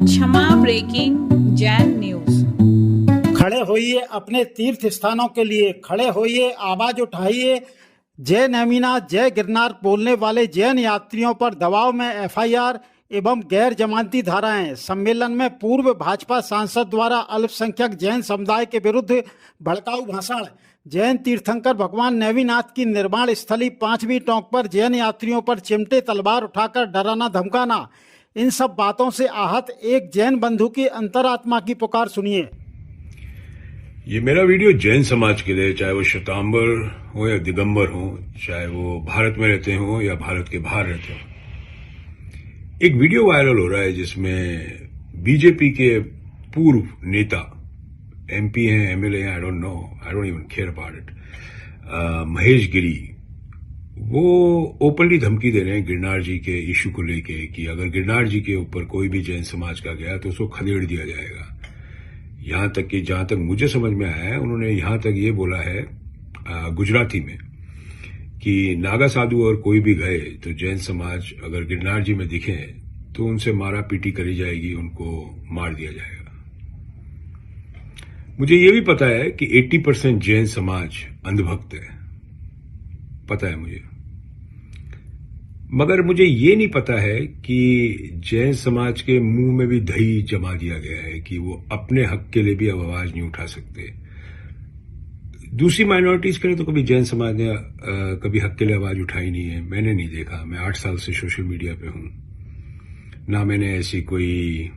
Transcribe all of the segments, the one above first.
क्षमा breaking Jain news. खड़े होइए अपने तीर्थ स्थानों के लिए, खड़े होइए, आवाज उठाइए। जय नेमिनाथ जय गिरनार बोलने वाले जैन यात्रियों पर दबाव में एफआईआर एवं गैर जमानती धाराएं। सम्मेलन में पूर्व भाजपा सांसद द्वारा अल्पसंख्यक जैन समुदाय के विरुद्ध भड़काऊ भाषण। जैन तीर्थंकर भगवान नेमिनाथ की निर्माण स्थली 5वीं टोंक पर जैन यात्रियों पर चिमटे तलवार उठाकर डराना धमकाना। इन सब बातों से आहत एक जैन बंधु की अंतरात्मा की पुकार सुनिए। ये मेरा वीडियो जैन समाज के लिए, चाहे वो श्वेतांबर हो या दिगंबर हो, चाहे वो भारत में रहते हो या भारत के बाहर रहते हो। एक वीडियो वायरल हो रहा है जिसमें बीजेपी के पूर्व नेता, एमपी हैं, एमएलए हैं, I don't know, I don't even care about it, Mahesh Giri, वो ओपनली धमकी दे रहे हैं गिरनार जी के इशू को लेके कि अगर गिरनार जी के ऊपर कोई भी जैन समाज का गया तो उसको खदेड़ दिया जाएगा। यहां तक कि जहां तक मुझे समझ में आया है, उन्होंने यहां तक ये बोला है गुजराती में कि नागा साधु और कोई भी गए तो जैन समाज अगर गिरनार जी में दिखे तो उनसे मारा पीटी करी जाएगी, उनको मार दिया जाएगा। मुझे ये भी पता है कि 80% जैन समाज अंधभक्त है, पता है मुझे, मगर मुझे ये नहीं पता है कि जैन समाज के मुंह में भी दही जमा दिया गया है कि वो अपने हक के लिए भी अब आवाज नहीं उठा सकते। दूसरी माइनॉरिटीज के लिए तो कभी जैन समाज ने कभी हक के लिए आवाज उठाई नहीं है, मैंने नहीं देखा। मैं 8 साल से सोशल मीडिया पे हूं, ना मैंने ऐसी कोई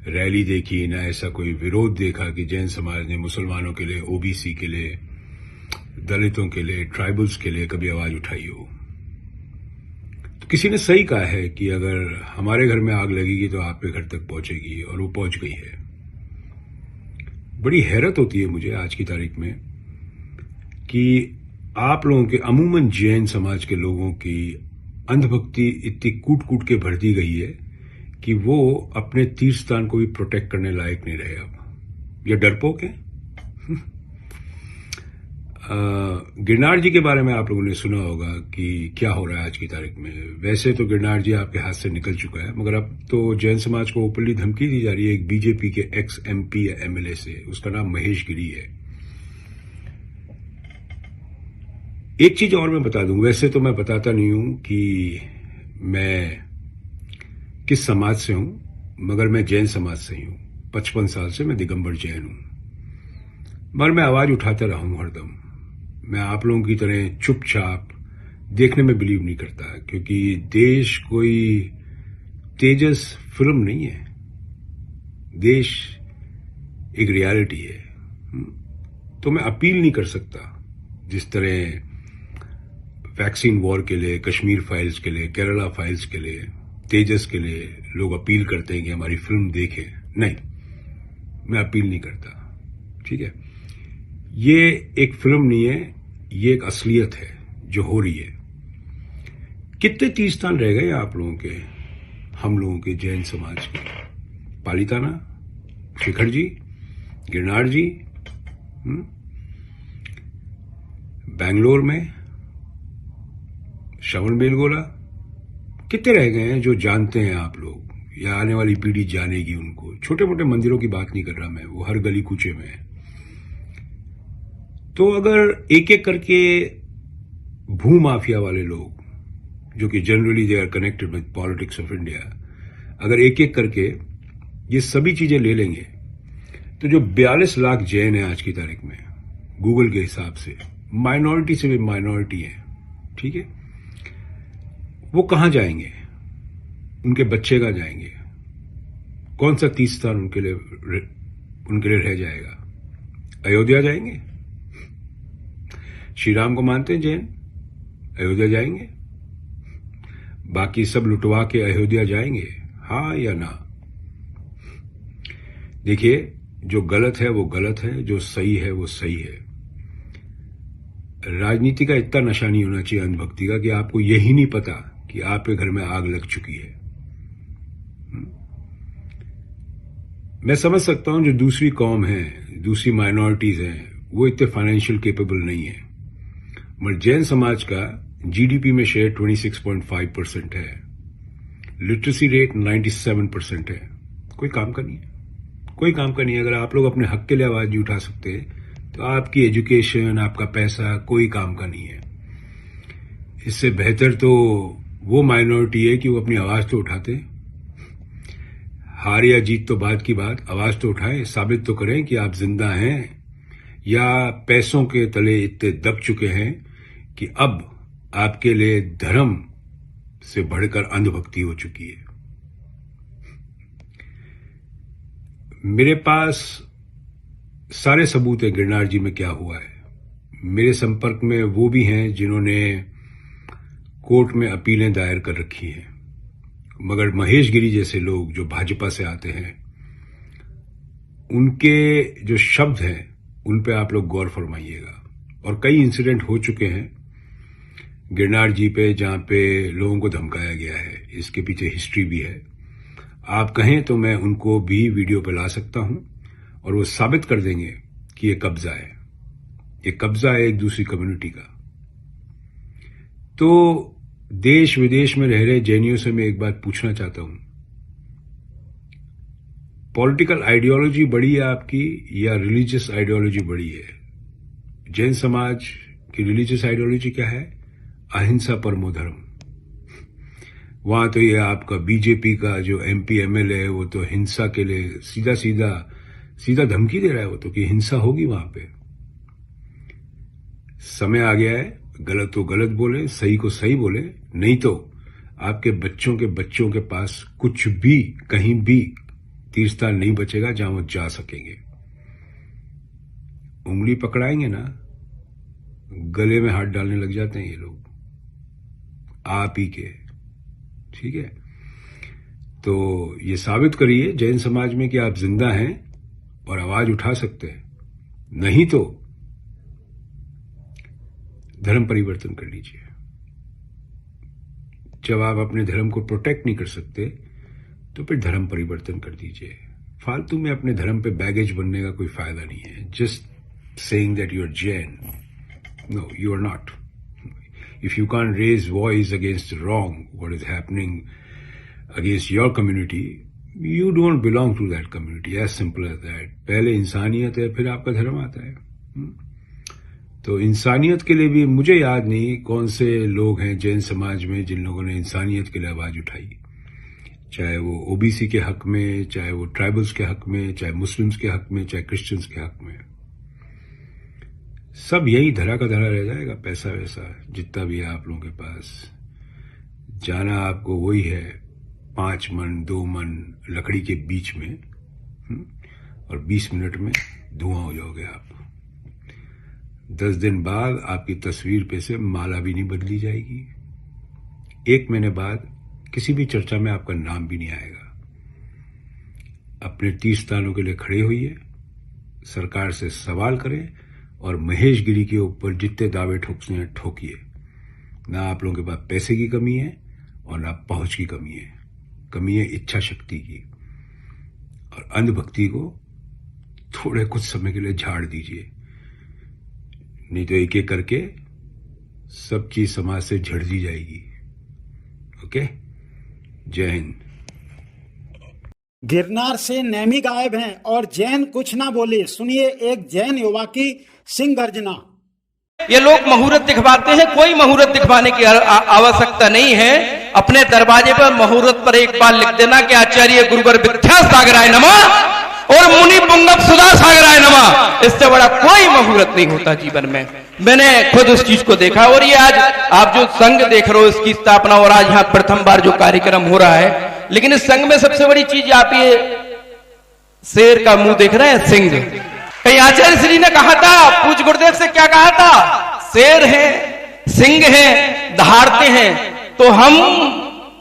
रैली देखी, ना ऐसा कोई विरोध देखा कि जैन समाज ने मुसलमानों के लिए, ओबीसी के लिए, दलितों के लिए, ट्राइबल्स के लिए कभी आवाज उठाई हो। तो किसी ने सही कहा है कि अगर हमारे घर में आग लगेगी तो आपके घर तक पहुंचेगी, और वो पहुंच गई है। बड़ी हैरत होती है मुझे आज की तारीख में कि आप लोगों के, अमूमन जैन समाज के लोगों की अंधभक्ति इतनी कूट कूट के भर दी गई है कि वो अपने तीर्थ स्थान को भी प्रोटेक्ट करने लायक नहीं रहे। अब ये डरपोक है। गिरनार जी के बारे में आप लोगों ने सुना होगा कि क्या हो रहा है आज की तारीख में। वैसे तो गिरनार जी आपके हाथ से निकल चुका है, मगर अब तो जैन समाज को ओपनली धमकी दी जा रही है एक बीजेपी के एक्स एमपी या एमएलए से। उसका नाम महेश गिरी है। एक चीज और मैं बता दूं, वैसे तो मैं बताता नहीं हूं कि मैं किस समाज से हूं, मगर मैं जैन समाज से ही हूं। 55 साल से मैं दिगंबर जैन हूं, मगर मैं आवाज उठाता रहा हूं हरदम। मैं आप लोगों की तरह चुपचाप देखने में बिलीव नहीं करता, क्योंकि देश कोई तेजस फिल्म नहीं है, देश एक रियलिटी है। तो मैं अपील नहीं कर सकता जिस तरह वैक्सीन वॉर के लिए, कश्मीर फाइल्स के लिए, केरला फाइल्स के लिए, तेजस के लिए लोग अपील करते हैं कि हमारी फिल्म देखें। नहीं, मैं अपील नहीं करता, ठीक है। ये एक फिल्म नहीं है, ये एक असलियत है जो हो रही है। कितने तीर्थ स्थान रह गए आप लोगों के, हम लोगों के जैन समाज के? पालीताना, शिखर जी, गिरनार जी, बैंगलोर में श्रवण बेलगोला, कितने रह गए हैं जो जानते हैं आप लोग, या आने वाली पीढ़ी जानेगी उनको। छोटे मोटे मंदिरों की बात नहीं कर रहा मैं, वो हर गली कूचे में है। तो अगर एक एक करके भू माफिया वाले लोग, जो कि generally they are connected with politics of India, अगर एक एक करके ये सभी चीजें ले लेंगे तो जो 42 लाख जैन है आज की तारीख में, गूगल के हिसाब से माइनॉरिटी से भी माइनॉरिटी है, ठीक है, वो कहां जाएंगे? उनके बच्चे कहां जाएंगे? कौन सा तीर्थ स्थान उनके लिए रह जाएगा? अयोध्या जाएंगे? श्री राम को मानते हैं जैन, अयोध्या जाएंगे? बाकी सब लुटवा के अयोध्या जाएंगे, हाँ या ना? देखिए, जो गलत है वो गलत है, जो सही है वो सही है। राजनीति का इतना नशा नहीं होना चाहिए अंधभक्ति का कि आपको यही नहीं पता कि आपके घर में आग लग चुकी है। मैं समझ सकता हूं जो दूसरी कौम है, दूसरी माइनॉरिटीज हैं, वो इतने फाइनेंशियल केपेबल नहीं है, मगर जैन समाज का जीडीपी में शेयर 26.5% है, लिटरेसी रेट 97% है, कोई काम का नहीं है, कोई काम का नहीं है। अगर आप लोग अपने हक के लिए आवाज नहीं उठा सकते तो आपकी एजुकेशन, आपका पैसा कोई काम का नहीं है। इससे बेहतर तो वो माइनॉरिटी है कि वो अपनी आवाज तो उठाते, हार या जीत तो बात की बात, आवाज तो उठाएं, साबित तो करें कि आप जिंदा हैं, या पैसों के तले इतने दब चुके हैं कि अब आपके लिए धर्म से बढ़कर अंधभक्ति हो चुकी है। मेरे पास सारे सबूत है गिरनार जी में क्या हुआ है। मेरे संपर्क में वो भी हैं जिन्होंने कोर्ट में अपीलें दायर कर रखी हैं, मगर महेश गिरी जैसे लोग जो भाजपा से आते हैं, उनके जो शब्द हैं उन पे आप लोग गौर फरमाइएगा। और कई इंसिडेंट हो चुके हैं गिरनार जी पे जहां पे लोगों को धमकाया गया है, इसके पीछे हिस्ट्री भी है। आप कहें तो मैं उनको भी वीडियो पे ला सकता हूं और वो साबित कर देंगे कि ये कब्जा है, ये कब्जा है एक दूसरी कम्युनिटी का। तो देश विदेश में रह रहे जैनियों से मैं एक बात पूछना चाहता हूं, पॉलिटिकल आइडियोलॉजी बड़ी है आपकी या रिलीजियस आइडियोलॉजी बड़ी है? जैन समाज की रिलीजियस आइडियोलॉजी क्या है? अहिंसा परमो धर्म। वहां तो ये आपका बीजेपी का जो एमपी एमएलए है वो तो हिंसा के लिए सीधा धमकी दे रहा है वो तो, कि हिंसा होगी वहां पे। समय आ गया है, गलत तो गलत बोले, सही को सही बोले, नहीं तो आपके बच्चों के पास कुछ भी कहीं भी तीर्थस्थान नहीं बचेगा जहां वो जा सकेंगे। उंगली पकड़ाएंगे ना, गले में हाथ डालने लग जाते हैं ये लोग आप ही के। ठीक है, तो ये साबित करिए जैन समाज में कि आप जिंदा हैं और आवाज उठा सकते हैं, नहीं तो धर्म परिवर्तन कर लीजिए। जब आप अपने धर्म को प्रोटेक्ट नहीं कर सकते तो फिर धर्म परिवर्तन कर दीजिए। फालतू में अपने धर्म पे बैगेज बनने का कोई फायदा नहीं है। Just saying that you are Jain, no you are not. If you can't raise voice against wrong, what is happening against your community, you don't belong to that community. As simple as that. पहले इंसानियत है, फिर आपका धर्म आता है। तो इंसानियत के लिए भी मुझे याद नहीं कौन से लोग हैं जैन समाज में जिन लोगों ने इंसानियत के लिए आवाज उठाई, चाहे वो ओबीसी के हक में, चाहे वो ट्राइबल्स के हक में, चाहे मुस्लिम्स के हक में, चाहे क्रिश्चियंस के हक में। सब यही धरा का धरा रह जाएगा। पैसा वैसा जितना भी है आप लोगों के पास, जाना आपको वही है 5 मन 2 मन लकड़ी के बीच में, और 20 मिनट में धुआं हो जाओगे आप। 10 दिन बाद आपकी तस्वीर पे से माला भी नहीं बदली जाएगी। 1 महीने बाद किसी भी चर्चा में आपका नाम भी नहीं आएगा। अपने तीर्थस्थानों के लिए खड़े होइए, सरकार से सवाल करें और महेश गिरी के ऊपर जितने दावे ठोकने हैं ठोकिए। ना आप लोगों के पास पैसे की कमी है और ना पहुंच की कमी है, कमी है इच्छा शक्ति की। और अंधभक्ति को थोड़े कुछ समय के लिए झाड़ दीजिए, नहीं तो एक एक करके सब चीज समाज से झड़ दी जाएगी। ओके, जय हिंद। गिरनार से नेमी गायब हैं और जैन कुछ ना बोले। सुनिए एक जैन युवा की सिंह गर्जना। ये लोग मुहूर्त दिखवाते हैं, कोई मुहूर्त दिखवाने की आवश्यकता नहीं है। अपने दरवाजे पर मुहूर्त पर एक बार लिख देना कि आचार्य गुरुवर विद्यासागराय नमः और मुनि पुंगव सुधा सागराय नमः। इससे बड़ा कोई मुहूर्त नहीं होता जीवन में। मैंने खुद उस चीज को देखा। और ये आज आप जो संघ देख रहे हो, इसकी स्थापना, और आज यहाँ प्रथम बार जो कार्यक्रम हो रहा है, लेकिन इस संघ में सबसे बड़ी चीज आप ये शेर का मुंह देख रहे हैं, सिंह। कहीं आचार्य श्री ने कहा था, पूज्य गुरुदेव से क्या कहा था, शेर है, सिंह है, दहाड़ते हैं, तो हम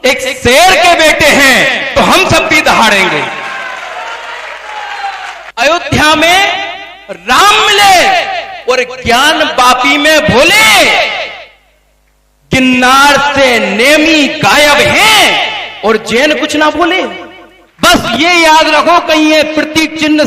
एक शेर के बेटे हैं तो हम सब भी दहाड़ेंगे। अयोध्या में राम मिले और ज्ञान वापी में भोले, गिरनार से नेमी गायब हैं और जैन कुछ ना बोले। बस ये याद रखो, कहीं ये प्रतीक चिन्ह